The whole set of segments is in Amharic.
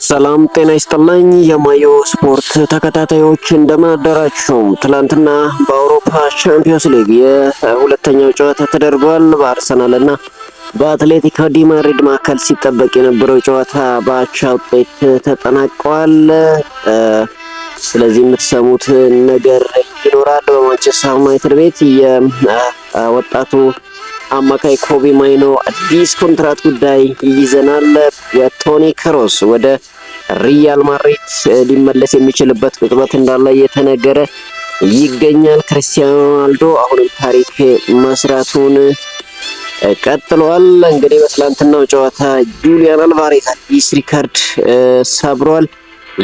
ሰላም ጤና ይስጥልኝ የማዮ ስፖርት ተከታታዮች እንደምን አደራችሁ። ትላንትና በአውሮፓ ቻምፒዮንስ ሊግ የሁለተኛው ጨዋታ ተደርጓል። በአርሰናልና በአትሌቲኮ ዲ ማድሪድ መካከል ሲጠበቅ የነበረው ጨዋታ በአቻ ውጤት ተጠናቋል። ስለዚህ የምትሰሙት ነገር ይኖራል። በማንቸስተር ዩናይትድ ቤት የወጣቱ አማካይ ኮቢ ማይኖ አዲስ ኮንትራት ጉዳይ ይዘናል። የቶኒ ክሮስ ወደ ሪያል ማድሪድ ሊመለስ የሚችልበት ቅጽበት እንዳለ እየተነገረ ይገኛል። ክርስቲያኖ ሮናልዶ አሁንም ታሪክ መስራቱን ቀጥሏል። እንግዲህ በትላንትናው ጨዋታ ጁሊያን አልቫሬዝ አዲስ ሪካርድ ሰብሯል።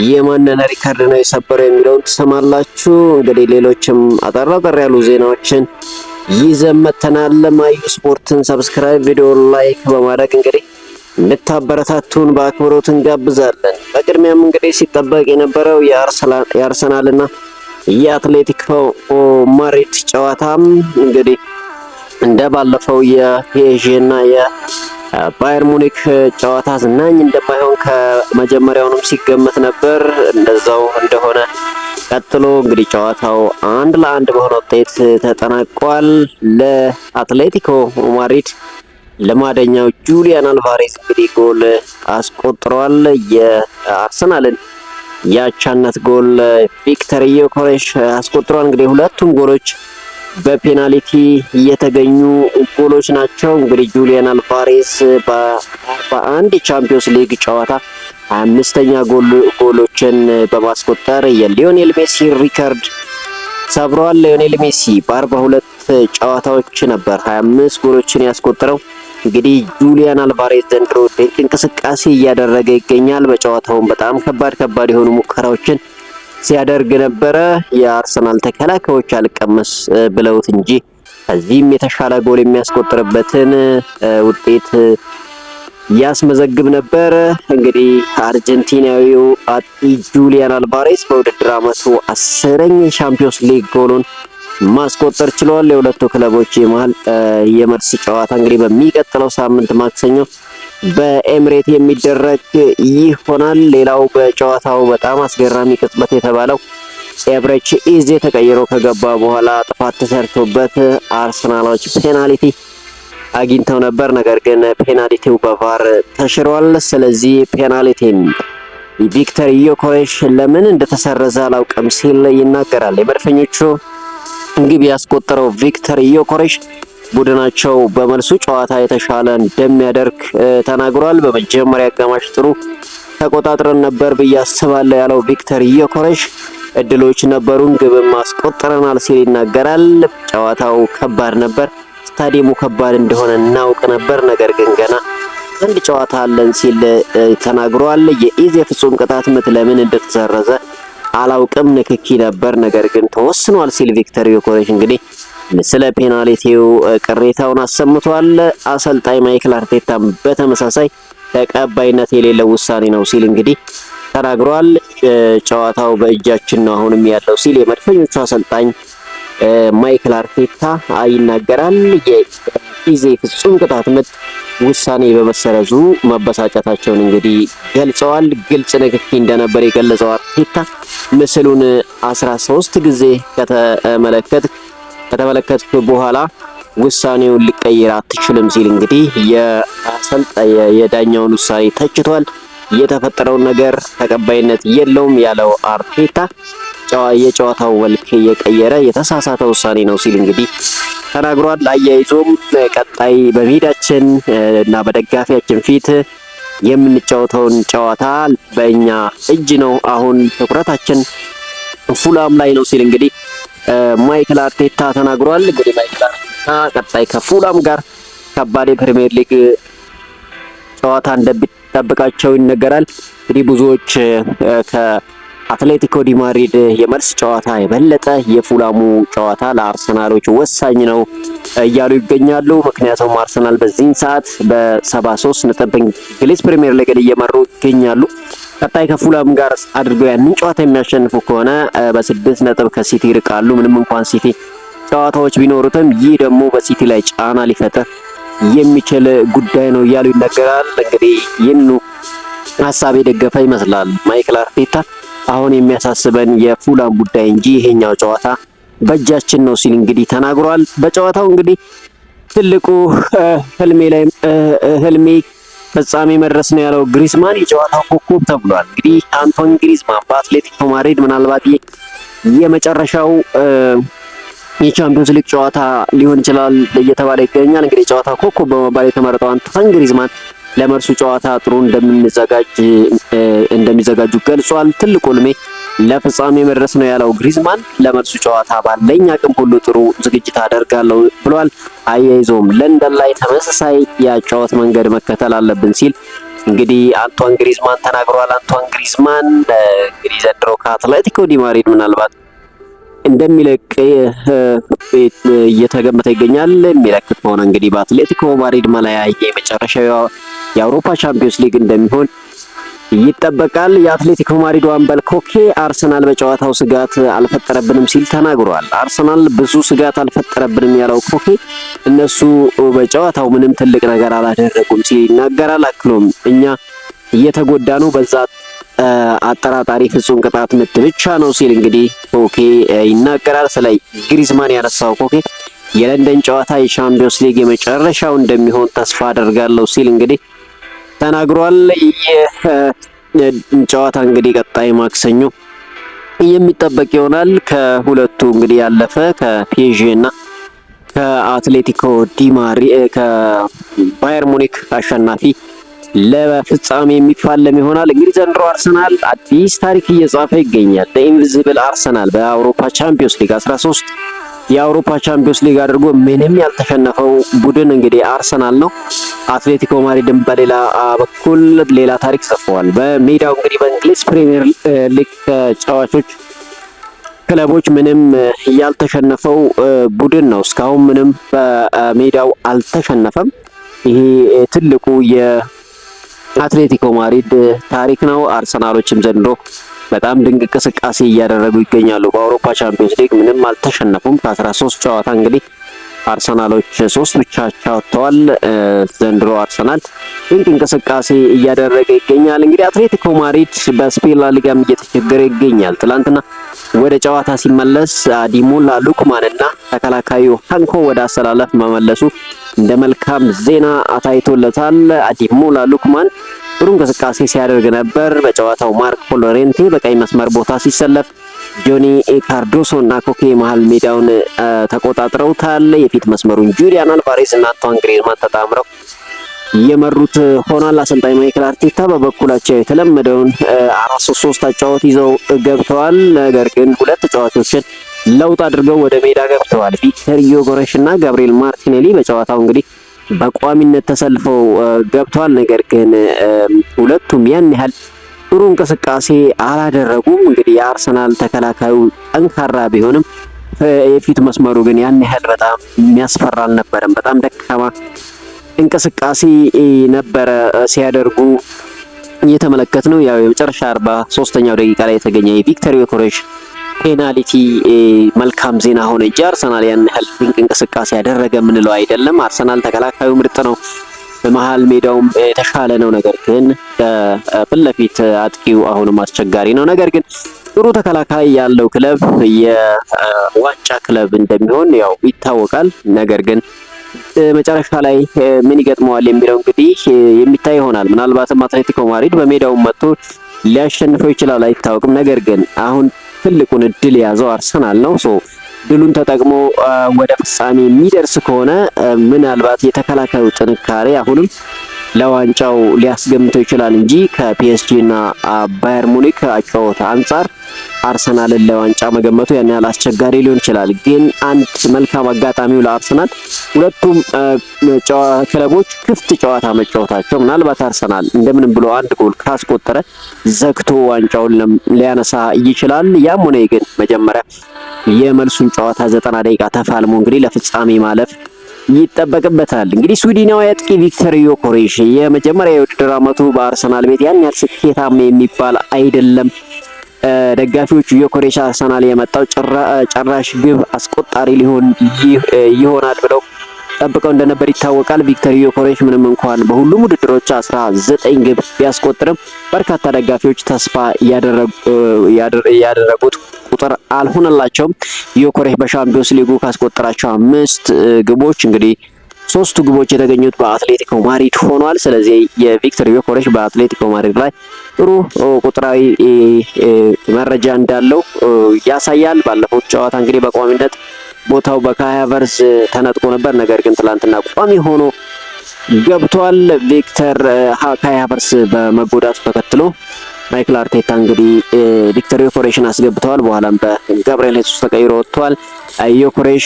የማንን ሪካርድ ነው የሰበረው የሚለውን ትሰማላችሁ። እንግዲህ ሌሎችም አጠር ያሉ ዜናዎችን ይዘን መጥተናል። ማዩ ስፖርትን ሰብስክራይብ፣ ቪዲዮ ላይክ በማድረግ እንግዲህ እንድታበረታቱን በአክብሮት እንጋብዛለን። በቅድሚያም እንግዲህ ሲጠበቅ የነበረው የአርሰናልና የአትሌቲኮ ማድሪድ ጨዋታም እንግዲህ እንደ ባለፈው የፒኤስጂና የባየር ሙኒክ ጨዋታ ዝናኝ እንደማይሆን ከመጀመሪያውንም ሲገመት ነበር። እንደዛው እንደሆነ ቀጥሎ እንግዲህ ጨዋታው 1-1 በሆነ ውጤት ተጠናቋል። ለአትሌቲኮ ማድሪድ ልማደኛው ጁሊያን አልቫሬዝ እንግዲህ ጎል አስቆጥሯል። የአርሰናልን የአቻነት ጎል ቪክተር ዮኬሬሽ አስቆጥሯል። እንግዲህ ሁለቱም ጎሎች በፔናልቲ የተገኙ ጎሎች ናቸው። እንግዲህ ጁሊያን አልቫሬዝ በ41 የቻምፒዮንስ ሊግ ጨዋታ 25ኛ ጎሎችን በማስቆጠር የሊዮኔል ሜሲ ሪካርድ ሰብሯል። ሊዮኔል ሜሲ በ42 ጨዋታዎች ነበር 25 ጎሎችን ያስቆጠረው። እንግዲህ ጁሊያን አልቫሬዝ ዘንድሮ ድንቅ እንቅስቃሴ እያደረገ ይገኛል። በጨዋታውም በጣም ከባድ የሆኑ ሙከራዎችን ሲያደርግ ነበረ። የአርሰናል ተከላካዮች አልቀመስ ብለውት እንጂ ከዚህም የተሻለ ጎል የሚያስቆጥርበትን ውጤት ያስመዘግብ ነበር። እንግዲህ አርጀንቲናዊው አጥቂ ጁሊያን አልቫሬዝ በውድድር ዓመቱ 10ኛ የቻምፒዮንስ ሊግ ጎሉን ማስቆጠር ችሏል። የሁለቱ ክለቦች የመሃል የመልስ ጨዋታ እንግዲህ በሚቀጥለው ሳምንት ማክሰኞ በኤምሬት የሚደረግ ይሆናል። ሌላው በጨዋታው በጣም አስገራሚ ቅጽበት የተባለው ኤብሬቺ ኢዜ ተቀይሮ ከገባ በኋላ ጥፋት ተሰርቶበት አርሰናሎች ፔናልቲ አግኝተው ነበር። ነገር ግን ፔናልቲው በቫር ተሽሯል። ስለዚህ ፔናልቲን ቪክተር ዮኬሬሽ ለምን እንደተሰረዘ አላውቅም ሲል ይናገራል። የመድፈኞቹ ግብ ያስቆጠረው ቪክተር ዮኬሬሽ ቡድናቸው በመልሱ ጨዋታ የተሻለ እንደሚያደርግ ተናግሯል። በመጀመሪያ አጋማሽ ጥሩ ተቆጣጥረን ነበር ብዬ አስባለሁ ያለው ቪክተር ዮኬሬሽ እድሎች ነበሩን፣ ግብም አስቆጥረናል ሲል ይናገራል። ጨዋታው ከባድ ነበር፣ ስታዲየሙ ከባድ እንደሆነ እናውቅ ነበር፣ ነገር ግን ገና አንድ ጨዋታ አለን ሲል ተናግሯል። የኢዜ ፍጹም ቅጣት ምት ለምን እንደተሰረዘ አላውቅም፣ ንክኪ ነበር ነገር ግን ተወስኗል ሲል ቪክተር ዮኬሬሽ እንግዲህ ስለ ፔናልቲው ቅሬታውን አሰምቷል። አሰልጣኝ ማይክል አርቴታም በተመሳሳይ ተቀባይነት የሌለው ውሳኔ ነው ሲል እንግዲህ ተናግሯል። ጨዋታው በእጃችን ነው አሁንም ያለው ሲል የመድፈኞቹ አሰልጣኝ ማይክል አርቴታ ይናገራል። የኢዜ ፍጹም ቅጣት ምት ውሳኔ በመሰረዙ መበሳጨታቸውን እንግዲህ ገልጸዋል። ግልጽ ንክኪ እንደነበር የገለጸው አርቴታ ምስሉን 13 ጊዜ ከተመለከትኩ በኋላ ውሳኔውን ሊቀይር አትችልም ሲል እንግዲህ የዳኛውን ውሳኔ ተችቷል። የተፈጠረውን ነገር ተቀባይነት የለውም ያለው አርቴታ የጨዋታው መልክ የቀየረ የተሳሳተ ውሳኔ ነው ሲል እንግዲህ ተናግሯል። አያይዞም ቀጣይ በሜዳችን እና በደጋፊያችን ፊት የምንጫወተውን ጨዋታ በእኛ እጅ ነው፣ አሁን ትኩረታችን ፉላም ላይ ነው ሲል እንግዲህ ማይክል አርቴታ ተናግሯል። እንግዲህ ማይክል አርቴታ ቀጣይ ከፉላም ጋር ከባድ የፕሪሚየር ሊግ ጨዋታ እንደሚጠብቃቸው ይነገራል። እንግዲህ ብዙዎች ከአትሌቲኮ ዲ ማድሪድ የመልስ ጨዋታ የበለጠ የፉላሙ ጨዋታ ለአርሰናሎች ወሳኝ ነው እያሉ ይገኛሉ። ምክንያቱም አርሰናል በዚህን ሰዓት በ73 ነጥብ እንግሊዝ ፕሪሚየር ሊግ እየመሩ ይገኛሉ። ቀጣይ ከፉላም ጋር አድርገው ያንን ጨዋታ የሚያሸንፉ ከሆነ በ6 ነጥብ ከሲቲ ይርቃሉ። ምንም እንኳን ሲቲ ጨዋታዎች ቢኖሩትም ይህ ደግሞ በሲቲ ላይ ጫና ሊፈጥር የሚችል ጉዳይ ነው እያሉ ይነገራል። እንግዲህ ይህኑ ሀሳብ የደገፈ ይመስላል ማይክል አርቴታ። አሁን የሚያሳስበን የፉላም ጉዳይ እንጂ ይሄኛው ጨዋታ በእጃችን ነው ሲል እንግዲህ ተናግሯል። በጨዋታው እንግዲህ ትልቁ ህልሜ ፍጻሜ መድረስ ነው ያለው ግሪዝማን የጨዋታው ኮከብ ተብሏል። እንግዲህ አንቶኒ ግሪዝማን በአትሌቲኮ ማድሪድ ምናልባት የመጨረሻው የቻምፒዮንስ ሊግ ጨዋታ ሊሆን ይችላል እየተባለ ይገኛል። እንግዲህ ጨዋታው ኮከብ በመባል የተመረጠው አንቶኒ ግሪዝማን ለመርሱ ጨዋታ ጥሩ እንደሚዘጋጁ ገልጿል። ትልቁ ህልሜ ለፍጻሜ መድረስ ነው ያለው ግሪዝማን ለመልሱ ጨዋታ ባለኝ አቅም ሁሉ ጥሩ ዝግጅት አደርጋለሁ ብሏል። አያይዞም ለንደን ላይ ተመሳሳይ የጨዋታ መንገድ መከተል አለብን ሲል እንግዲህ አንቷን ግሪዝማን ተናግሯል። አንቷን ግሪዝማን እንግዲህ ዘንድሮ ከአትሌቲኮ ዲ ማድሪድ ምናልባት እንደሚለቅ እየተገመተ ይገኛል። የሚለቅ ከሆነ እንግዲህ በአትሌቲኮ ማድሪድ መለያ የመጨረሻው የአውሮፓ ቻምፒዮንስ ሊግ እንደሚሆን ይጠበቃል። የአትሌቲኮ ማድሪድ አምበል ኮኬ አርሰናል በጨዋታው ስጋት አልፈጠረብንም ሲል ተናግሯል። አርሰናል ብዙ ስጋት አልፈጠረብንም ያለው ኮኬ እነሱ በጨዋታው ምንም ትልቅ ነገር አላደረጉም ሲል ይናገራል። አክሎም እኛ እየተጎዳ ነው በዛ አጠራጣሪ ፍጹም ቅጣት ምት ብቻ ነው ሲል እንግዲህ ኮኬ ይናገራል። ስለ ግሪዝማን ያነሳው ኮኬ የለንደን ጨዋታ የቻምፒዮንስ ሊግ የመጨረሻው እንደሚሆን ተስፋ አደርጋለሁ ሲል እንግዲህ ተናግሯል። ጨዋታ እንግዲህ ቀጣይ ማክሰኞ የሚጠበቅ ይሆናል። ከሁለቱ እንግዲህ ያለፈ ከፒኤስጂ እና ከአትሌቲኮ ዲ ማድሪድ ከባየር ሙኒክ አሸናፊ ለፍጻሜ የሚፋለም ይሆናል። እንግዲህ ዘንድሮ አርሰናል አዲስ ታሪክ እየጻፈ ይገኛል። ኢንቪዚብል አርሰናል በአውሮፓ ቻምፒዮንስ ሊግ 13 የአውሮፓ ቻምፒዮንስ ሊግ አድርጎ ምንም ያልተሸነፈው ቡድን እንግዲህ አርሰናል ነው። አትሌቲኮ ማድሪድም በሌላ በኩል ሌላ ታሪክ ጽፏል። በሜዳው እንግዲህ በእንግሊዝ ፕሪሚየር ሊግ ተጫዋቾች ክለቦች ምንም ያልተሸነፈው ቡድን ነው። እስካሁን ምንም በሜዳው አልተሸነፈም። ይሄ ትልቁ የአትሌቲኮ ማድሪድ ታሪክ ነው። አርሰናሎችም ዘንድሮ በጣም ድንቅ እንቅስቃሴ እያደረጉ ይገኛሉ። በአውሮፓ ቻምፒዮንስ ሊግ ምንም አልተሸነፉም። ከ13 ጨዋታ እንግዲህ አርሰናሎች 3 ብቻ ወጥተዋል። ዘንድሮ አርሰናል ድንቅ እንቅስቃሴ እያደረገ ይገኛል። እንግዲህ አትሌቲኮ ማድሪድ በስፔን ላ ሊጋም እየተቸገረ ይገኛል። ትላንትና ወደ ጨዋታ ሲመለስ አዲሞላ ሉክማን እና ተከላካዩ ሃንኮ ወደ አሰላለፍ መመለሱ እንደ መልካም ዜና ታይቶለታል። አዲሞላ ሉክማን ጥሩ እንቅስቃሴ ሲያደርግ ነበር። በጨዋታው ማርኮ ሎሬንቴ በቀይ መስመር ቦታ ሲሰለፍ ጆኒ ካርዶሶ እና ኮኬ መሃል ሜዳውን ተቆጣጥረውታል። የፊት መስመሩን ጁሊያን አልቫሬዝ እና አንቷን ግሪዝማን ተጣምረው የመሩት ሆኗል። አሰልጣኝ ማይክል አርቴታ በበኩላቸው የተለመደውን 4-3-3 አጫወት ይዘው ገብተዋል። ነገር ግን ሁለት ተጫዋቾችን ለውጥ አድርገው ወደ ሜዳ ገብተዋል። ቪክተር ዮኬሬሽ እና ጋብሪኤል ማርቲኔሊ በጨዋታው እንግዲህ በቋሚነት ተሰልፈው ገብተዋል። ነገር ግን ሁለቱም ያን ያህል ጥሩ እንቅስቃሴ አላደረጉም። እንግዲህ የአርሰናል ተከላካዩ ጠንካራ ቢሆንም የፊት መስመሩ ግን ያን ያህል በጣም የሚያስፈራ አልነበረም። በጣም ደካማ እንቅስቃሴ ነበረ ሲያደርጉ እየተመለከት ነው። ያው የመጨረሻ 43ኛው ደቂቃ ላይ የተገኘ የቪክተር ዮኬሬሽ ፔናልቲ መልካም ዜና ሆነ እንጂ አርሰናል ያን ያህል ድንቅ እንቅስቃሴ ያደረገ ምንለው አይደለም። አርሰናል ተከላካዩ ምርጥ ነው፣ በመሃል ሜዳውም የተሻለ ነው። ነገር ግን ከፊት ለፊት አጥቂው አሁንም አስቸጋሪ ነው። ነገር ግን ጥሩ ተከላካይ ያለው ክለብ የዋንጫ ክለብ እንደሚሆን ያው ይታወቃል። ነገር ግን መጨረሻ ላይ ምን ይገጥመዋል የሚለው እንግዲህ የሚታይ ይሆናል። ምናልባትም አትሌቲኮ ማድሪድ በሜዳው መጥቶ ሊያሸንፈው ይችላል፣ አይታወቅም። ነገር ግን አሁን ትልቁን እድል የያዘው አርሰናል ነው። ድሉን ተጠቅሞ ወደ ፍጻሜ የሚደርስ ከሆነ ምናልባት የተከላካዩ ጥንካሬ አሁንም ለዋንጫው ሊያስገምተው ይችላል እንጂ ከፒኤስጂ እና ባየር ሙኒክ አጫወት አንጻር አርሰናልን ለዋንጫ መገመቱ ያን ያህል አስቸጋሪ ሊሆን ይችላል። ግን አንድ መልካም አጋጣሚው ለአርሰናል ሁለቱም ክለቦች ክፍት ጨዋታ መጫወታቸው፣ ምናልባት አርሰናል እንደምንም ብሎ አንድ ጎል ካስቆጠረ ዘግቶ ዋንጫውን ሊያነሳ ይችላል። ያም ሆነ ግን መጀመሪያ የመልሱን ጨዋታ 90 ደቂቃ ተፋልሞ እንግዲህ ለፍጻሜ ማለፍ ይጠበቅበታል። እንግዲህ ስዊድናዊ አጥቂ ቪክተር ዮኬሬሽ የመጀመሪያ የውድድር ዓመቱ በአርሰናል ቤት ያን ያህል ስኬታማ የሚባል አይደለም። ደጋፊዎቹ ዮኬሬሽ አርሰናል የመጣው ጭራሽ ግብ አስቆጣሪ ይሆናል ብለው ጠብቀው እንደነበር ይታወቃል። ቪክተር ዮኬሬሽ ምንም እንኳን በሁሉም ውድድሮች 19 ግብ ቢያስቆጥርም በርካታ ደጋፊዎች ተስፋ ያደረጉት ቁጥር አልሆነላቸውም። ዮኬሬሽ በሻምፒዮንስ ሊጉ ካስቆጠራቸው 5 ግቦች እንግዲህ 3ቱ ግቦች የተገኙት በአትሌቲኮ ማድሪድ ሆኗል። ስለዚህ የቪክተር ዮኬሬሽ በአትሌቲኮ ማድሪድ ላይ ጥሩ ቁጥራዊ መረጃ እንዳለው ያሳያል። ባለፈው ጨዋታ እንግዲህ በቋሚነት ቦታው በካይ ሃቨርትዝ ተነጥቆ ነበር። ነገር ግን ትላንትና ቋሚ ሆኖ ገብቷል። ካይ ሃቨርትዝ በመጎዳቱ ተከትሎ ማይክል አርቴታ እንግዲህ ቪክተር ዮኬሬሽን አስገብተዋል። በኋላም በጋብሪኤል ሄሱስ ተቀይሮ ወጥቷል። ዮኬሬሽ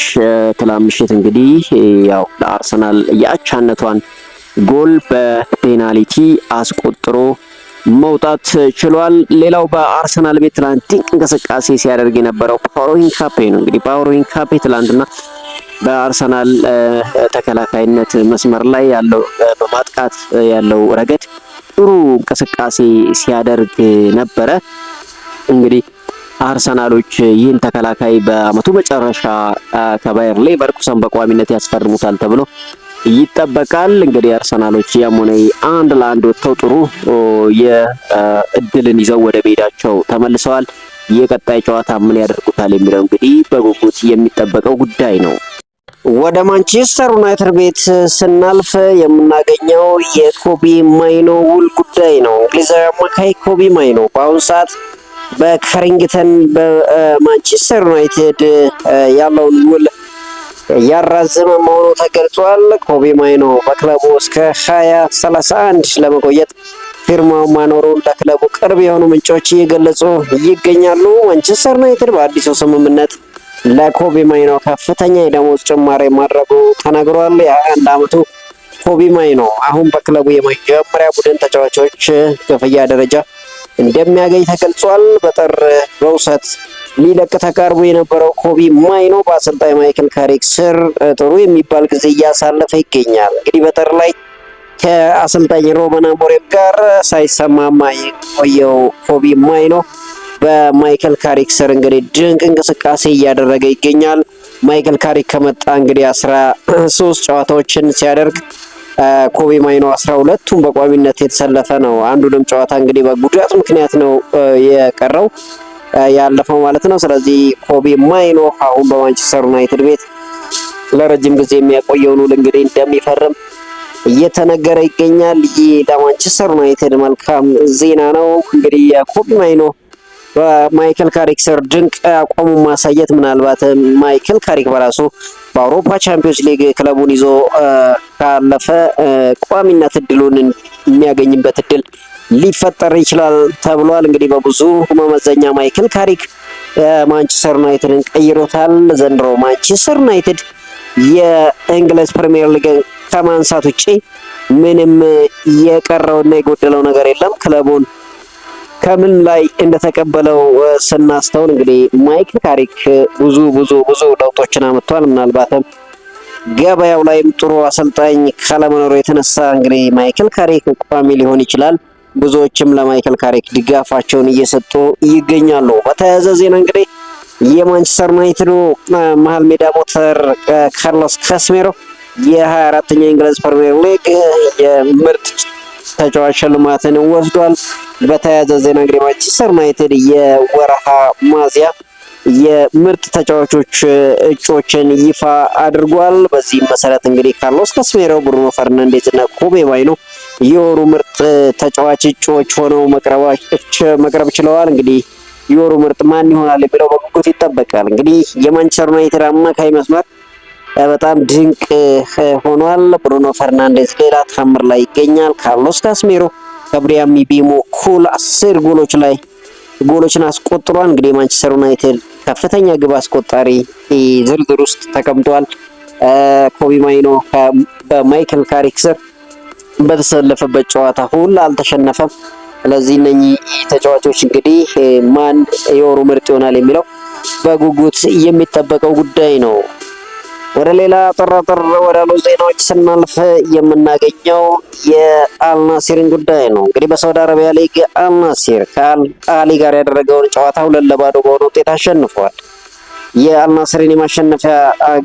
ትላንት ምሽት እንግዲህ ያው ለአርሰናል የአቻነቷን ጎል በፔናልቲ አስቆጥሮ መውጣት ችሏል። ሌላው በአርሰናል ቤት ትላንት ድንቅ እንቅስቃሴ ሲያደርግ የነበረው ፓውሎ ሂንካፔ ነው። እንግዲህ ፓውሎ ሂንካፔ ትላንትና በአርሰናል ተከላካይነት መስመር ላይ ያለው በማጥቃት ያለው ረገድ ጥሩ እንቅስቃሴ ሲያደርግ ነበረ። እንግዲህ አርሰናሎች ይህን ተከላካይ በአመቱ መጨረሻ ከባየር ሌቨርኩሰን በቋሚነት ያስፈርሙታል ተብሎ ይጠበቃል። እንግዲህ አርሰናሎች ያም ሆነ 1-1 ወጥተው ጥሩ የእድልን ይዘው ወደ ሜዳቸው ተመልሰዋል። የቀጣይ ጨዋታ ምን ያደርጉታል የሚለው እንግዲህ በጉጉት የሚጠበቀው ጉዳይ ነው። ወደ ማንቸስተር ዩናይትድ ቤት ስናልፍ የምናገኘው የኮቢ ማይኖ ውል ጉዳይ ነው። እንግሊዛዊ አማካይ ኮቢ ማይኖ በአሁኑ ሰዓት በካሪንግተን በማንቸስተር ዩናይትድ ያለውን ውል ያራዘመ መሆኑ ተገልጿል። ኮቢ ማይኖ በክለቡ እስከ 2031 ለመቆየት ፊርማው ማኖሩን ለክለቡ ቅርብ የሆኑ ምንጮች እየገለጹ ይገኛሉ። ማንቸስተር ዩናይትድ በአዲሱ ስምምነት ለኮቢ ማይኖ ከፍተኛ የደሞዝ ጭማሪ ማድረጉ ተነግሯል። የ21 ዓመቱ ኮቢ ማይኖ አሁን በክለቡ የመጀመሪያ ቡድን ተጫዋቾች ክፍያ ደረጃ እንደሚያገኝ ተገልጿል። በጥር በውሰት ሊለቅ ተቃርቦ የነበረው ኮቢ ማይኖ በአሰልጣኝ ማይክል ካሪክ ስር ጥሩ የሚባል ጊዜ እያሳለፈ ይገኛል። እንግዲህ በጥር ላይ ከአሰልጣኝ ሩበን አሞሪም ጋር ሳይሰማማ የቆየው ኮቢ ማይኖ በማይክል ካሪክ ስር እንግዲህ ድንቅ እንቅስቃሴ እያደረገ ይገኛል። ማይክል ካሪክ ከመጣ እንግዲህ 13 ጨዋታዎችን ሲያደርግ ኮቢ ማይኖ 12ቱን በቋሚነት የተሰለፈ ነው። አንዱንም ጨዋታ እንግዲህ በጉዳት ምክንያት ነው የቀረው ያለፈው ማለት ነው። ስለዚህ ኮቢ ማይኖ አሁን በማንቸስተር ዩናይትድ ቤት ለረጅም ጊዜ የሚያቆየውን ውል እንግዲህ እንደሚፈርም እየተነገረ ይገኛል። ይህ ለማንቸስተር ዩናይትድ መልካም ዜና ነው። እንግዲህ የኮቢ ማይኖ በማይክል ካሪክ ስር ድንቅ አቋሙን ማሳየት ምናልባት ማይክል ካሪክ በራሱ በአውሮፓ ቻምፒዮንስ ሊግ ክለቡን ይዞ ካለፈ ቋሚነት እድሉን የሚያገኝበት እድል ሊፈጠር ይችላል ተብሏል። እንግዲህ በብዙ መመዘኛ ማይክል ካሪክ ማንቸስተር ዩናይትድን ቀይሮታል። ዘንድሮ ማንቸስተር ዩናይትድ የእንግሊዝ ፕሪሚየር ሊግ ከማንሳት ውጪ ምንም የቀረውና የጎደለው ነገር የለም። ክለቡን ከምን ላይ እንደተቀበለው ስናስተውል እንግዲህ ማይክል ካሪክ ብዙ ለውጦችን አመጥቷል። ምናልባትም ገበያው ላይም ጥሩ አሰልጣኝ ካለመኖሩ የተነሳ እንግዲህ ማይክል ካሪክ ቋሚ ሊሆን ይችላል። ብዙዎችም ለማይክል ካሪክ ድጋፋቸውን እየሰጡ ይገኛሉ። በተያያዘ ዜና እንግዲህ የማንቸስተር ዩናይትዱ መሀል ሜዳ ሞተር ካርሎስ ካስሜሮ የ24ኛ የእንግሊዝ ፕሪሚየር ሊግ የምርጥ ተጫዋች ሽልማትን ወስዷል። በተያያዘ ዜና እንግዲህ ማንቸስተር ዩናይትድ የወርሃ ሚያዝያ የምርጥ ተጫዋቾች እጩዎችን ይፋ አድርጓል። በዚህም መሰረት እንግዲህ ካርሎስ ካስሜሮ፣ ብሩኖ ፈርናንዴዝ እና ኮቢ ማይኖ የወሩ ምርጥ ተጫዋች እጩዎች ሆነው መቅረብ ችለዋል። እንግዲህ የወሩ ምርጥ ማን ይሆናል የሚለው በጉጉት ይጠበቃል። እንግዲህ የማንቸስተር ዩናይትድ አማካይ መስመር በጣም ድንቅ ሆኗል። ብሩኖ ፈርናንዴዝ ሌላ ታምር ላይ ይገኛል። ካርሎስ ካስሜሮ ከብሪያን ምቤሞ እኩል 10 ጎሎችን አስቆጥሯል። እንግዲህ ማንቸስተር ዩናይትድ ከፍተኛ ግብ አስቆጣሪ ዝርዝር ውስጥ ተቀምጧል። ኮቢ ማይኖ በማይክል ካሪክ ስር በተሰለፈበት ጨዋታ ሁሉ አልተሸነፈም። ስለዚህ እነኚህ ተጫዋቾች እንግዲህ ማን የወሩ ምርጥ ይሆናል የሚለው በጉጉት የሚጠበቀው ጉዳይ ነው። ወደ ሌላ ጠራጠር ወዳሉ ዜናዎች ስናልፍ የምናገኘው የአልናሲርን ጉዳይ ነው። እንግዲህ በሳውዲ አረቢያ ሊግ አልናሲር ከአልአህሊ ጋር ያደረገውን ጨዋታ 2-2 በሆነ ውጤት አሸንፏል። የአልናስርን የማሸነፊያ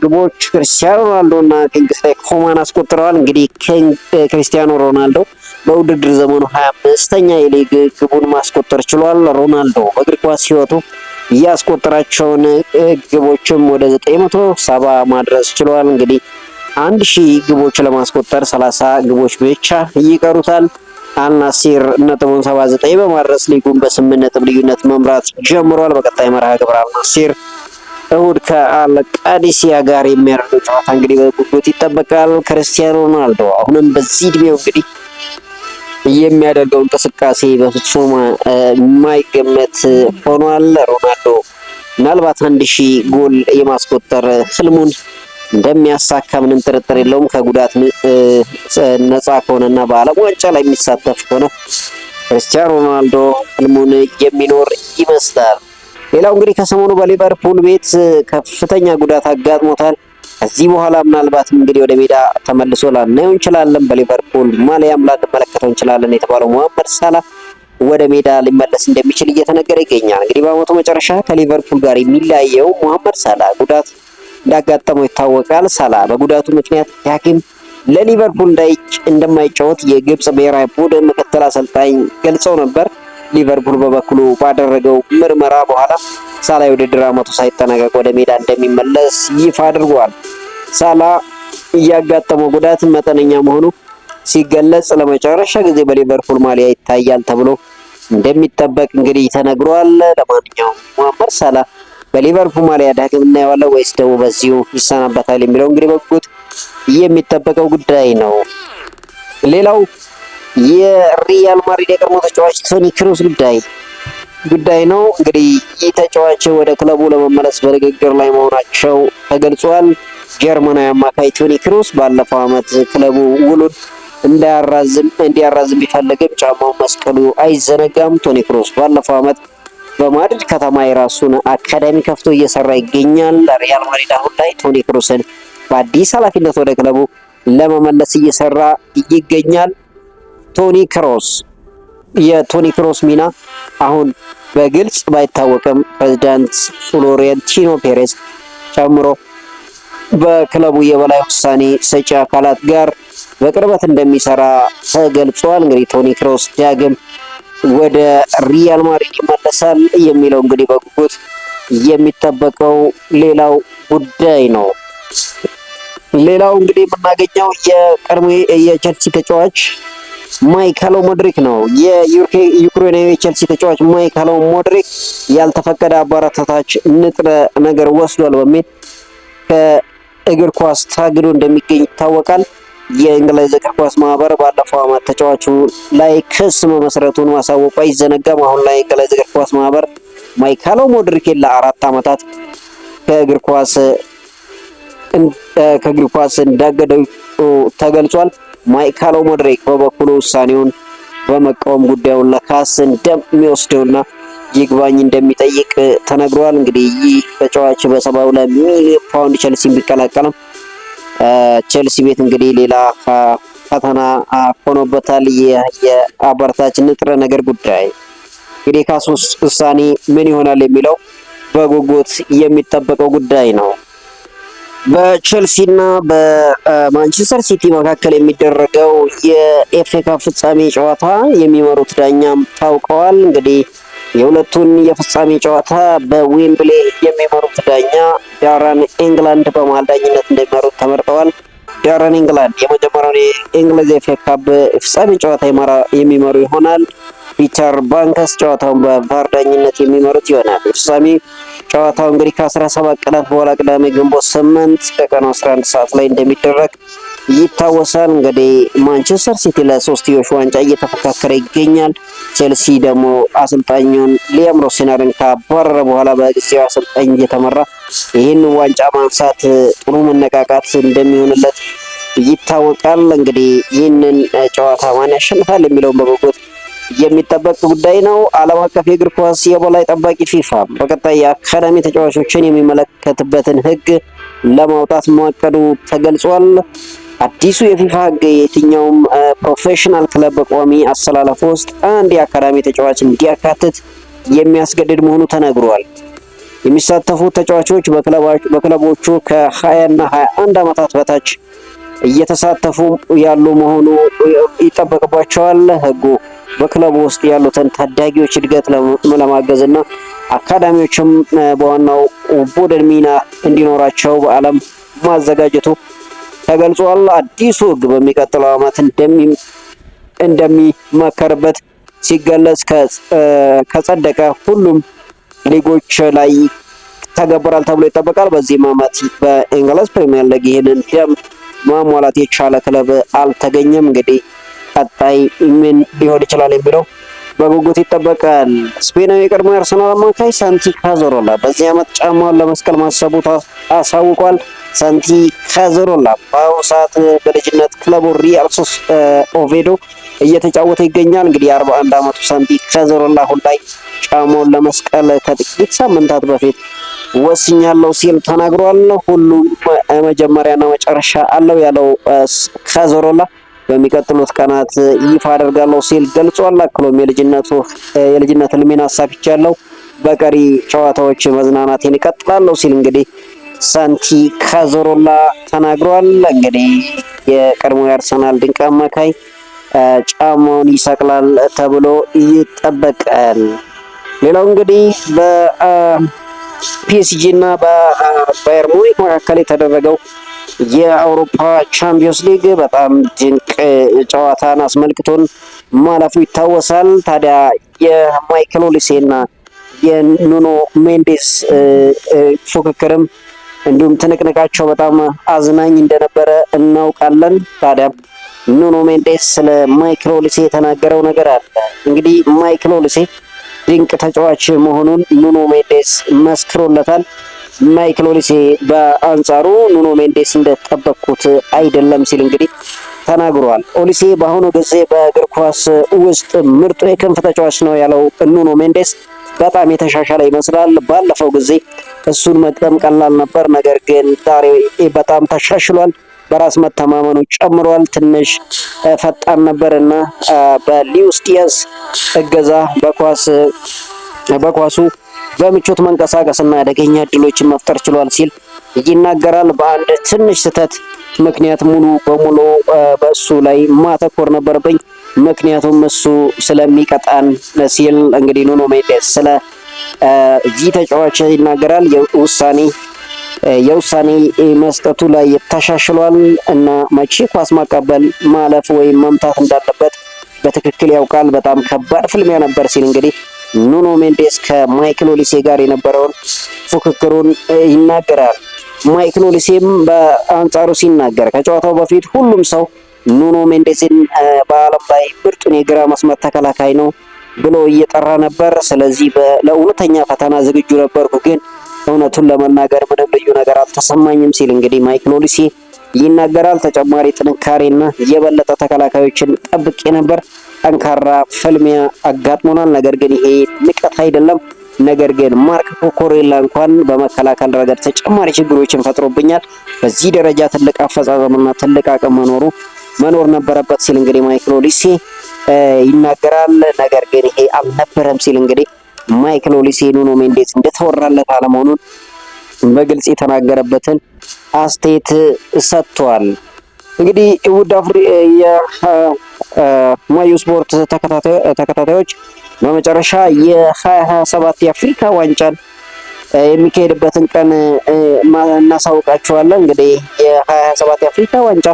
ግቦች ክርስቲያኖ ሮናልዶ እና ኪንግስሌይ ኮማን አስቆጥረዋል። እንግዲህ ክርስቲያኖ ሮናልዶ በውድድር ዘመኑ 25ኛ የሊግ ግቡን ማስቆጠር ችሏል። ሮናልዶ በእግር ኳስ ሕይወቱ ያስቆጠራቸውን ግቦችም ወደ 970 ማድረስ ችሏል። እንግዲህ 1000 ግቦች ለማስቆጠር 30 ግቦች ብቻ ይቀሩታል። አልናሲር ነጥቡን 79 በማድረስ ሊጉን በ8 ነጥብ ልዩነት መምራት ጀምሯል። በቀጣይ መርሃ ግብር አልናሲር እሁድ ከአልቃዲሲያ ጋር የሚያደርገው ጨዋታ እንግዲህ በጉጉት ይጠበቃል። ክርስቲያኖ ሮናልዶ አሁንም በዚህ እድሜው እንግዲህ የሚያደርገው እንቅስቃሴ በፍጹም የማይገመት ሆኗል። ሮናልዶ ምናልባት 1000 ጎል የማስቆጠር ህልሙን እንደሚያሳካ ምንም ጥርጥር የለውም። ከጉዳት ነፃ ከሆነና በዓለም ዋንጫ ላይ የሚሳተፍ ከሆነ ክርስቲያኖ ሮናልዶ ህልሙን የሚኖር ይመስላል። ሌላው እንግዲህ ከሰሞኑ በሊቨርፑል ቤት ከፍተኛ ጉዳት አጋጥሞታል። ከዚህ በኋላ ምናልባትም እንግዲህ ወደ ሜዳ ተመልሶ ላናየው እንችላለን። በሊቨርፑል ማሊያም ላንመለከተው እንችላለን የተባለው ሙሐመድ ሳላህ ወደ ሜዳ ሊመለስ እንደሚችል እየተነገረ ይገኛል። እንግዲህ በዓመቱ መጨረሻ ከሊቨርፑል ጋር የሚለያየው ሙሐመድ ሳላህ ጉዳት እንዳጋጠመው ይታወቃል። ሳላህ በጉዳቱ ምክንያት ሐኪም ለሊቨርፑል እንደማይጫወት የግብጽ ብሔራዊ ቡድን ምክትል አሰልጣኝ ገልጸው ነበር። ሊቨርፑል በበኩሉ ባደረገው ምርመራ በኋላ ሳላህ የውድድር ዓመቱ ሳይጠናቀቅ ወደ ሜዳ እንደሚመለስ ይፋ አድርጓል። ሳላህ እያጋጠመው ጉዳት መጠነኛ መሆኑ ሲገለጽ ለመጨረሻ ጊዜ በሊቨርፑል ማሊያ ይታያል ተብሎ እንደሚጠበቅ እንግዲህ ተነግሯል። ለማንኛውም ሙሐመድ ሳላህ በሊቨርፑል ማሊያ ዳግም እናየዋለን ወይስ ደግሞ በዚሁ ይሰናበታል የሚለው እንግዲህ በጉጉት የሚጠበቀው ጉዳይ ነው። ሌላው የሪያል ማድሪድ የቀድሞ ተጫዋች ቶኒ ክሩስ ጉዳይ ነው። እንግዲህ ይህ ተጫዋች ወደ ክለቡ ለመመለስ በንግግር ላይ መሆናቸው ተገልጿል። ጀርመናዊ አማካይ ቶኒ ክሩስ ባለፈው ዓመት ክለቡ ውሉን እንዲያራዝም ቢፈልግም ጫማው መስቀሉ አይዘነጋም። ቶኒ ክሩስ ባለፈው ዓመት በማድሪድ ከተማ የራሱን አካዳሚ ከፍቶ እየሰራ ይገኛል። ሪያል ማድሪድ አሁን ላይ ቶኒ ክሩስን በአዲስ ኃላፊነት ወደ ክለቡ ለመመለስ እየሰራ ይገኛል። የቶኒ ክሮስ ሚና አሁን በግልጽ ባይታወቅም ፕሬዝዳንት ፍሎሬንቲኖ ፔሬዝ ጨምሮ በክለቡ የበላይ ውሳኔ ሰጪ አካላት ጋር በቅርበት እንደሚሰራ ተገልጿል። እንግዲህ ቶኒ ክሮስ ዳግም ወደ ሪያል ማድሪድ ይመለሳል የሚለው እንግዲህ በጉጉት የሚጠበቀው ሌላው ጉዳይ ነው። ሌላው እንግዲህ የምናገኘው የቀድሞ የቼልሲ ተጫዋች ማይካሎ ሞድሪክ ነው። የዩክሬናዊ የቼልሲ ተጫዋች ማይካሎ ሞድሪክ ያልተፈቀደ አበረታች ንጥረ ነገር ወስዷል በሚል ከእግር ኳስ ታግዶ እንደሚገኝ ይታወቃል። የእንግሊዝ እግር ኳስ ማህበር ባለፈው ዓመት ተጫዋቹ ላይ ክስ መመስረቱን ማሳወቁ አይዘነጋም። አሁን ላይ የእንግሊዝ እግር ኳስ ማህበር ማይካሎ ሞድሪክን ለ4 ዓመታት ከእግር ኳስ እንዳገደው ተገልጿል። ማይካሎ ሞድሪክ በበኩሉ ውሳኔውን በመቃወም ጉዳዩን ለካስ እንደሚወስደውና ይግባኝ እንደሚጠይቅ ተነግሯል። እንግዲህ ይህ ተጫዋች በ72 ሚሊዮን ፓውንድ ቼልሲ ቢቀላቀልም ቼልሲ ቤት እንግዲህ ሌላ ፈተና ሆኖበታል። የአበረታች ንጥረ ነገር ጉዳይ እንግዲህ ካሱስ ውሳኔ ምን ይሆናል የሚለው በጉጉት የሚጠበቀው ጉዳይ ነው። በቼልሲና በማንቸስተር ሲቲ መካከል የሚደረገው የኤፍኤ ካፕ ፍጻሜ ጨዋታ የሚመሩት ዳኛም ታውቀዋል። እንግዲህ የሁለቱን የፍጻሜ ጨዋታ በዌምብሌ የሚመሩት ዳኛ ዳረን ኢንግላንድ በመሃል ዳኝነት እንደሚመሩት ተመርጠዋል። ዳረን ኢንግላንድ የመጀመሪያውን የእንግሊዝ ኤፍኤ ካፕ ፍጻሜ ጨዋታ የሚመሩ ይሆናል። ፒተር ባንከስ ጨዋታውን በቫር ዳኝነት የሚመሩት ይሆናል። ፍጻሜ ጨዋታው እንግዲህ ከ17 ቀናት በኋላ ቅዳሜ ግንቦት 8 ከቀኑ 11 ሰዓት ላይ እንደሚደረግ ይታወሳል። እንግዲህ ማንቸስተር ሲቲ ለሶስትዮሽ ዋንጫ እየተፎካከረ ይገኛል። ቼልሲ ደግሞ አሰልጣኙን ሊያም ሮሲነርን ካባረረ በኋላ በጊዜው አሰልጣኝ እየተመራ ይህን ዋንጫ ማንሳት ጥሩ መነቃቃት እንደሚሆንለት ይታወቃል። እንግዲህ ይህንን ጨዋታ ማን ያሸንፋል የሚለውን በጉጉት የሚጠበቅ ጉዳይ ነው። ዓለም አቀፍ የእግር ኳስ የበላይ ጠባቂ ፊፋ በቀጣይ የአካዳሚ ተጫዋቾችን የሚመለከትበትን ሕግ ለማውጣት ማቀዱ ተገልጿል። አዲሱ የፊፋ ሕግ የትኛውም ፕሮፌሽናል ክለብ በቋሚ አሰላለፍ ውስጥ አንድ የአካዳሚ ተጫዋች እንዲያካትት የሚያስገድድ መሆኑ ተነግሯል። የሚሳተፉ ተጫዋቾች በክለቦቹ ከ20 እና 21 ዓመታት በታች እየተሳተፉ ያሉ መሆኑ ይጠበቅባቸዋል። ህጉ በክለቡ ውስጥ ያሉትን ታዳጊዎች እድገት ለማገዝና አካዳሚዎችም በዋናው ቡድን ሚና እንዲኖራቸው በዓለም ማዘጋጀቱ ተገልጿል። አዲሱ ህግ በሚቀጥለው ዓመት እንደሚመከርበት ሲገለጽ ከጸደቀ ሁሉም ሊጎች ላይ ተገብሯል ተብሎ ይጠበቃል። በዚህም ዓመት በእንግሊዝ ፕሪሚየር ሊግ ይህንን ደንብ ማሟላት የቻለ ክለብ አልተገኘም። እንግዲህ ቀጣይ ምን ሊሆን ይችላል የሚለው በጉጉት ይጠበቃል። ስፔናዊ የቀድሞ የአርሰናል አማካይ ሳንቲ ካዞሮላ በዚህ ዓመት ጫማውን ለመስቀል ማሰቡ አሳውቋል። ሳንቲ ካዞሮላ በአሁኑ ሰዓት በልጅነት ክለቡ ሪያል ኦቬዶ እየተጫወተ ይገኛል። እንግዲህ 41 ዓመቱ ሳንቲ ካዞሮላ አሁን ላይ ጫማውን ለመስቀል ከጥቂት ሳምንታት በፊት ወስኛለሁ ሲል ተናግሯል። ሁሉም መጀመሪያና መጨረሻ አለው ያለው ካዞሮላ በሚቀጥሉት ቀናት ይፋ አደርጋለሁ ሲል ገልጿል። አክሎም የልጅነት ህልሜን አሳክቻለሁ፣ በቀሪ ጨዋታዎች መዝናናቴን እቀጥላለሁ ሲል እንግዲህ ሳንቲ ካዞሮላ ተናግሯል። እንግዲህ የቀድሞ የአርሰናል ድንቅ አማካይ ጫማውን ይሰቅላል ተብሎ ይጠበቃል። ሌላው እንግዲህ በፒኤስጂ እና በባየር ሙኒክ መካከል የተደረገው የአውሮፓ ቻምፒዮንስ ሊግ በጣም ድንቅ ጨዋታን አስመልክቶን ማለፉ ይታወሳል። ታዲያ የማይክል ኦሊሴ እና የኑኖ ሜንዴስ ፉክክርም እንዲሁም ትንቅንቃቸው በጣም አዝናኝ እንደነበረ እናውቃለን። ታዲያ ኑኖ ሜንዴስ ስለ ማይክል ኦሊሴ የተናገረው ነገር አለ። እንግዲህ ማይክል ኦሊሴ ድንቅ ተጫዋች መሆኑን ኑኖ ሜንዴስ መስክሮለታል። ማይክል ኦሊሴ በአንጻሩ ኑኖ ሜንዴስ እንደተጠበቅኩት አይደለም ሲል እንግዲህ ተናግሯል። ኦሊሴ በአሁኑ ጊዜ በእግር ኳስ ውስጥ ምርጡ የክንፍ ተጫዋች ነው ያለው ኑኖ ሜንዴስ በጣም የተሻሻለ ይመስላል። ባለፈው ጊዜ እሱን መቅጠም ቀላል ነበር፣ ነገር ግን ዛሬ በጣም ተሻሽሏል። በራስ መተማመኑ ጨምሯል። ትንሽ ፈጣን ነበርና በሉዊስ ዲያዝ እገዛ በኳሱ በምቾት መንቀሳቀስና አደገኛ እድሎችን መፍጠር ችሏል ሲል ይናገራል። በአንድ ትንሽ ስህተት ምክንያት ሙሉ በሙሉ በእሱ ላይ ማተኮር ነበረብኝ፣ ምክንያቱም እሱ ስለሚቀጣን ሲል እንግዲህ ኑኖ ሜንዴስ ስለ ዚህ ተጫዋች ይናገራል። የውሳኔ መስጠቱ ላይ ተሻሽሏል እና መቼ ኳስ ማቀበል፣ ማለፍ ወይም መምታት እንዳለበት በትክክል ያውቃል። በጣም ከባድ ፍልሚያ ነበር ሲል እንግዲህ ኑኖ ሜንዴስ ከማይክል ኦሊሴ ጋር የነበረውን ፉክክሩን ይናገራል። ማይክል ኦሊሴም በአንጻሩ ሲናገር ከጨዋታው በፊት ሁሉም ሰው ኑኖ ሜንዴስን በዓለም ላይ ምርጡን የግራ መስመር ተከላካይ ነው ብሎ እየጠራ ነበር። ስለዚህ ለእውነተኛ ፈተና ዝግጁ ነበርኩ፣ ግን እውነቱን ለመናገር ምንም ልዩ ነገር አልተሰማኝም ሲል እንግዲህ ማይክል ኦሊሴ ይናገራል። ተጨማሪ ጥንካሬና የበለጠ ተከላካዮችን ጠብቄ ነበር። ጠንካራ ፍልሚያ አጋጥሞናል፣ ነገር ግን ይሄ ንቀት አይደለም። ነገር ግን ማርክ ኮኮሬላ እንኳን በመከላከል ረገድ ተጨማሪ ችግሮችን ፈጥሮብኛል። በዚህ ደረጃ ትልቅ አፈጻጸምና ትልቅ አቅም መኖር ነበረበት ሲል እንግዲህ ማይክል ኦሊሴ ይናገራል። ነገር ግን ይሄ አልነበረም ሲል እንግዲህ ማይክል ኦሊሴ ኑኖ ሜንዴስ እንደተወራለት አለመሆኑን በግልጽ የተናገረበትን አስተያየት ሰጥቷል። እንግዲህ ውድ የማዩ ስፖርት ተከታታዮች በመጨረሻ የ2027 የአፍሪካ ዋንጫን የሚካሄድበትን ቀን እናሳውቃችኋለን። እንግዲህ የ2027 የአፍሪካ ዋንጫ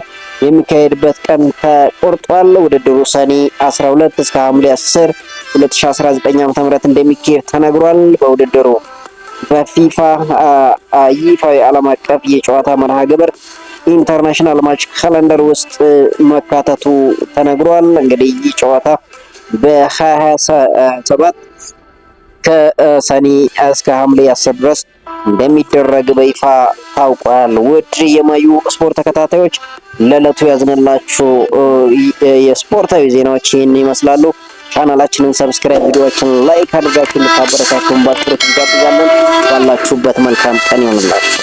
የሚካሄድበት ቀን ተቆርጧል። ውድድሩ ሰኔ 12 እስከ ሐምሌ 10 2019 ዓ.ም እንደሚካሄድ ተነግሯል። በውድድሩ በፊፋ ይፋዊ ዓለም አቀፍ የጨዋታ መርሃ ግብር ኢንተርናሽናል ማች ካላንደር ውስጥ መካተቱ ተነግሯል። እንግዲህ ይህ ጨዋታ በ2027 ከሰኔ እስከ ሐምሌ 10 ድረስ እንደሚደረግ በይፋ ታውቋል። ውድ የማዩ ስፖርት ተከታታዮች ለዕለቱ ያዝነላችሁ የስፖርታዊ ዜናዎች ይህን ይመስላሉ። ቻናላችንን ሰብስክራይብ፣ ቪዲዮዎችን ላይክ አድርጋችሁ እንድታበረታቱን በአክብሮት እንጋብዛለን። ባላችሁበት መልካም ቀን ይሁንላችሁ።